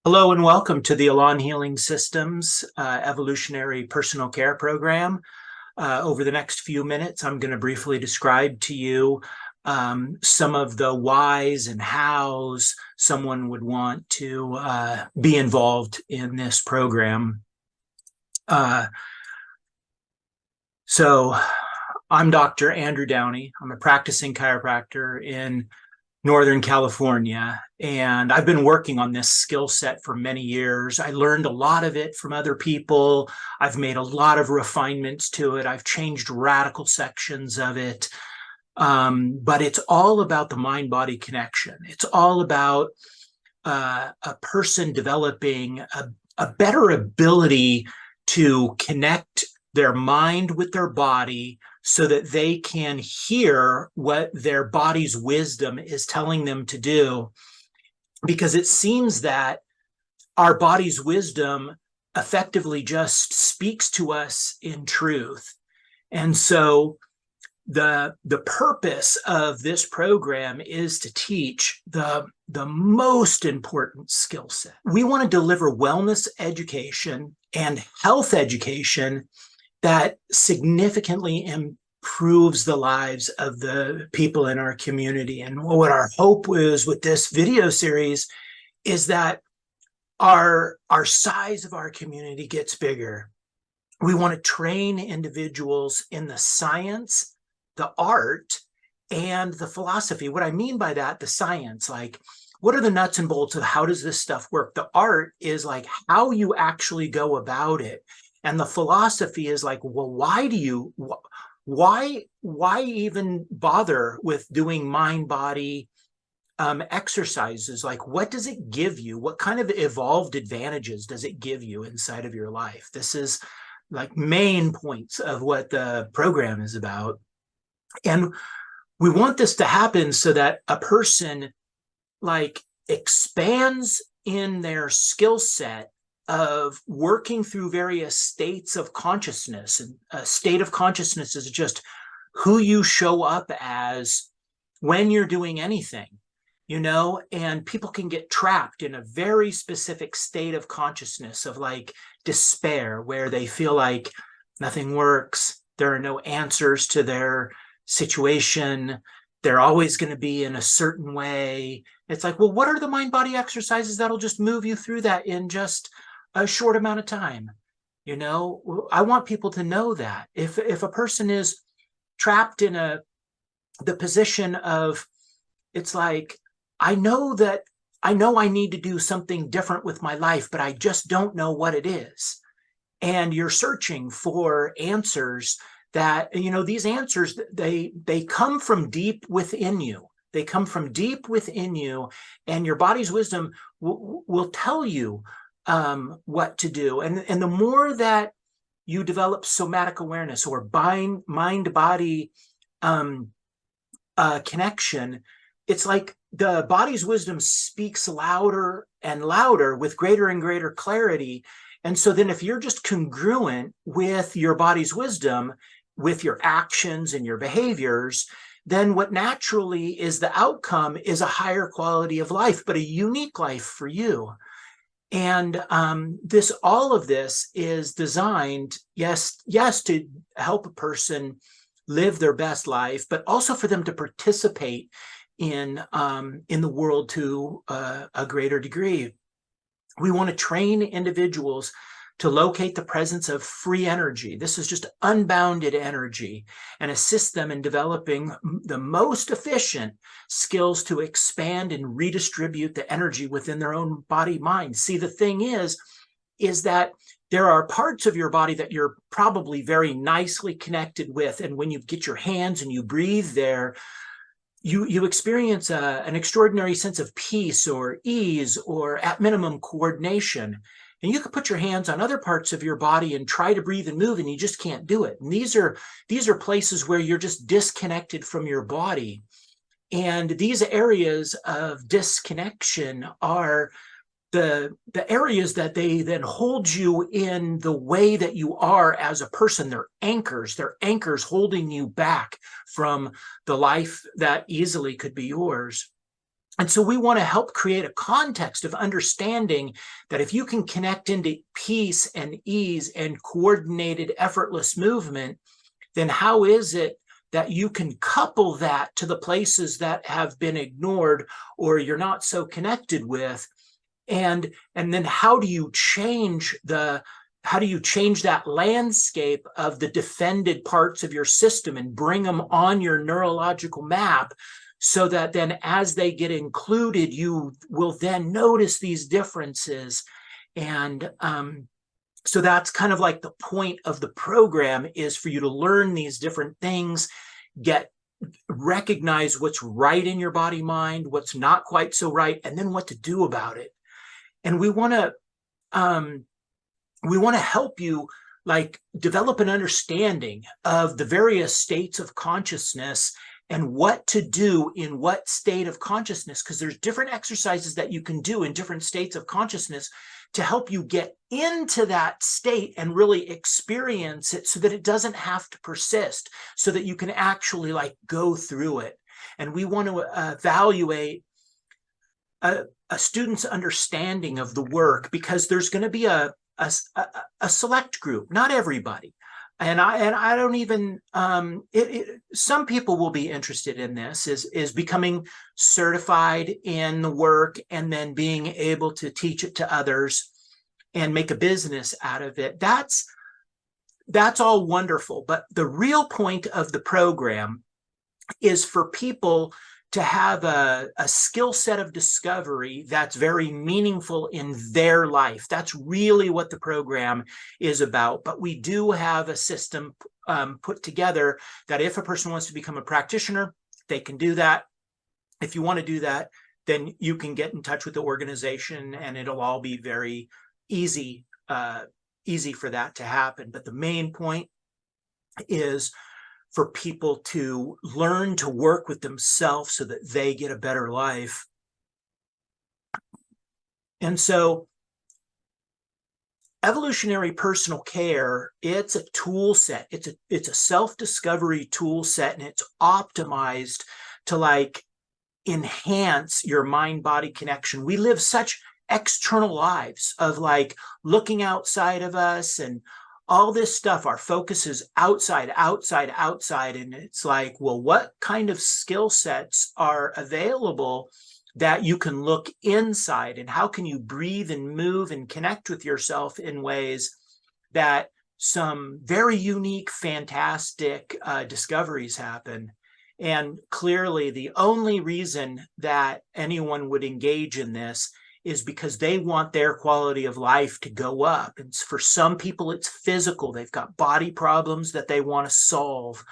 Hello and welcome to the ELAN Healing Systems Evolutionary Personal Care Program. Over the next few minutes, I'm going to briefly describe to you some of the whys and hows someone would want to be involved in this program. So I'm Dr. Andrew Downey. I'm a practicing chiropractor in Northern California, and I've been working on this skill set for many years. I learned a lot of it from other people. I've made a lot of refinements to it. I've changed radical sections of it. But it's all about the mind-body connection. It's all about a person developing a better ability to connect their mind with their body so that they can hear what their body's wisdom is telling them to do. Because it seems that our body's wisdom effectively just speaks to us in truth. And so the purpose of this program is to teach the most important skill set. We want to deliver wellness education and health education that significantly improves the lives of the people in our community. And what our hope is with this video series is that our size of our community gets bigger. We want to train individuals in the science, the art, and the philosophy. What I mean by that, the science, like what are the nuts and bolts of how does this stuff work? The art is like how you actually go about it. And the philosophy is like, well, why even bother with doing mind-body exercises? Like, what does it give you? What kind of evolved advantages does it give you inside of your life? This is like main points of what the program is about. And we want this to happen so that a person like expands in their skill set of working through various states of consciousness. And a state of consciousness is just who you show up as when you're doing anything, and people can get trapped in a very specific state of consciousness of like despair, where they feel like nothing works. There are no answers to their situation. They're always going to be in a certain way. It's like, well, what are the mind-body exercises that'll just move you through that in just a short amount of time? I want people to know that if a person is trapped in the position of, it's like, I know I need to do something different with my life, but I just don't know what it is. And you're searching for answers that, these answers, they come from deep within you. They come from deep within you, and your body's wisdom will tell you what to do. And the more that you develop somatic awareness or mind-body connection, it's like the body's wisdom speaks louder and louder with greater and greater clarity. And so then if you're just congruent with your body's wisdom, with your actions and your behaviors, then what naturally is the outcome is a higher quality of life, but a unique life for you. And all of this is designed, yes, to help a person live their best life, but also for them to participate in the world to a greater degree. We want to train individuals to locate the presence of free energy. This is just unbounded energy, and assist them in developing the most efficient skills to expand and redistribute the energy within their own body mind. See, the thing is that there are parts of your body that you're probably very nicely connected with. And when you get your hands and you breathe there, you experience an extraordinary sense of peace or ease, or at minimum coordination. And you can put your hands on other parts of your body and try to breathe and move, and you just can't do it. And these are places where you're just disconnected from your body. And these areas of disconnection are the areas that they then hold you in the way that you are as a person. They're anchors holding you back from the life that easily could be yours. And so we want to help create a context of understanding that if you can connect into peace and ease and coordinated, effortless movement, then how is it that you can couple that to the places that have been ignored or you're not so connected with? And then how do you change that landscape of the defended parts of your system and bring them on your neurological map, so that then as they get included, you will then notice these differences? And so that's kind of like the point of the program, is for you to learn these different things, recognize what's right in your body mind, what's not quite so right, and then what to do about it. And we want to help you like develop an understanding of the various states of consciousness and what to do in what state of consciousness, because there's different exercises that you can do in different states of consciousness to help you get into that state and really experience it, so that it doesn't have to persist, so that you can actually like go through it. And we want to evaluate a student's understanding of the work, because there's going to be a select group, not everybody. And I don't even, some people will be interested in this, is becoming certified in the work and then being able to teach it to others and make a business out of it. That's all wonderful. But the real point of the program is for people to have a skill set of discovery that's very meaningful in their life. That's really what the program is about. But we do have a system put together that if a person wants to become a practitioner, they can do that. If you want to do that, then you can get in touch with the organization, and it'll all be very easy for that to happen. But the main point is for people to learn to work with themselves so that they get a better life. And so evolutionary personal care, it's a tool set. It's a self-discovery tool set, and it's optimized to like enhance your mind-body connection. We live such external lives of like looking outside of us and all this stuff. Our focus is outside. And it's like, well, what kind of skill sets are available that you can look inside? And how can you breathe and move and connect with yourself in ways that some very unique, fantastic discoveries happen? And clearly, the only reason that anyone would engage in this is because they want their quality of life to go up. And for some people, it's physical. They've got body problems that they want to solve.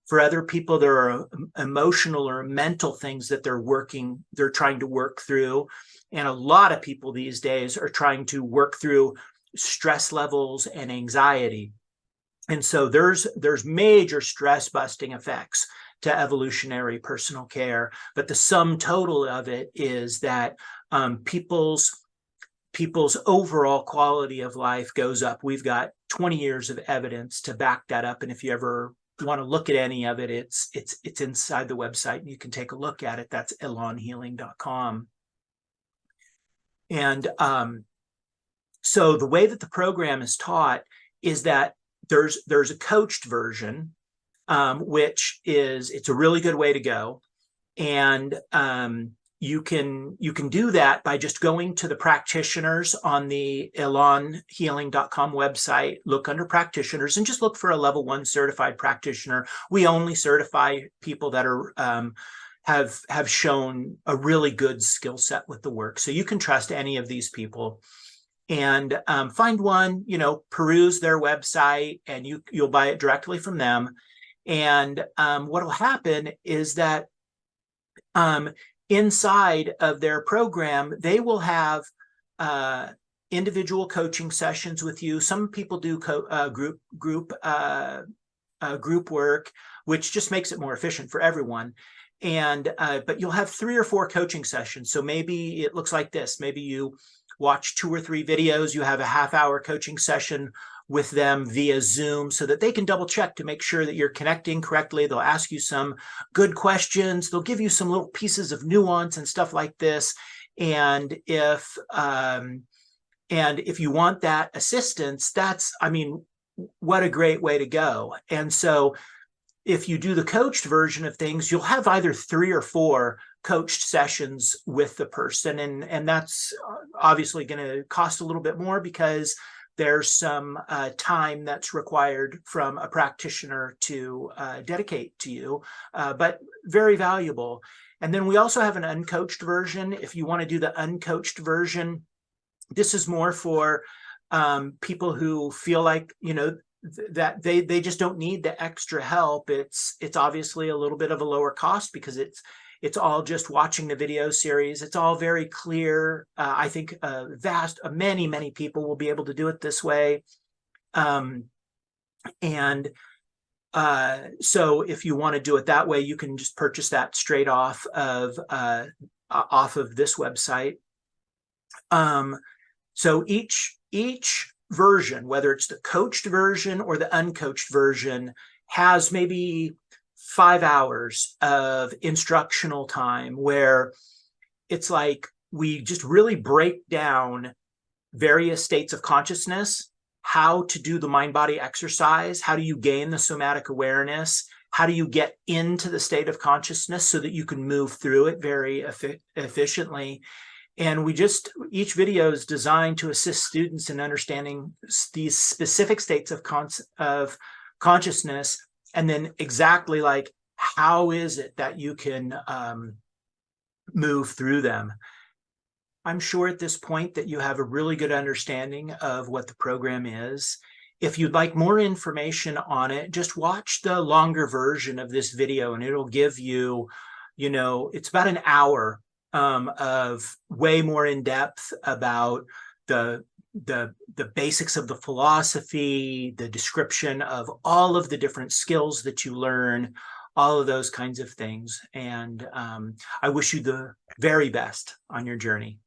For other people, there are emotional or mental things that they're trying to work through. And a lot of people these days are trying to work through stress levels and anxiety. And so there's major stress busting effects to evolutionary personal care. But the sum total of it is that people's overall quality of life goes up. We've got 20 years of evidence to back that up. And if you ever want to look at any of it, it's inside the website, and you can take a look at it. That's elanhealing.com. And so the way that the program is taught is that there's a coached version, which it's a really good way to go. And you can do that by just going to the practitioners on the elanhealing.com website, look under practitioners, and just look for a level 1 certified practitioner. We only certify people that are have shown a really good skill set with the work. So you can trust any of these people, and find one, peruse their website, and you'll buy it directly from them. And what will happen is that inside of their program, they will have individual coaching sessions with you. Some people do group work, which just makes it more efficient for everyone. And but you'll have 3 or 4 coaching sessions. So maybe it looks like this. Maybe you watch 2 or 3 videos. You have a half-hour coaching session with them via Zoom so that they can double check to make sure that you're connecting correctly. They'll ask you some good questions. They'll give you some little pieces of nuance and stuff like this. And if you want that assistance, that's, I mean, what a great way to go. And so if you do the coached version of things, you'll have either 3 or 4 coached sessions with the person. And that's obviously going to cost a little bit more because there's some time that's required from a practitioner to dedicate to you, but very valuable. And then we also have an uncoached version. If you want to do the uncoached version, this is more for people who feel like, you know, that they just don't need the extra help. It's obviously a little bit of a lower cost because it's all just watching the video series. It's all very clear. I think many people will be able to do it this way. So if you want to do it that way, you can just purchase that straight off of this website. So each version, whether it's the coached version or the uncoached version, has maybe 5 hours of instructional time where it's like we just really break down various states of consciousness, how to do the mind-body exercise, how do you gain the somatic awareness, how do you get into the state of consciousness so that you can move through it very efficiently. And each video is designed to assist students in understanding these specific states of consciousness, and then exactly like, how is it that you can move through them? I'm sure at this point that you have a really good understanding of what the program is. If you'd like more information on it, just watch the longer version of this video and it'll give you, you know, it's about an hour of way more in depth about the basics of the philosophy, the description of all of the different skills that you learn, all of those kinds of things. And I wish you the very best on your journey.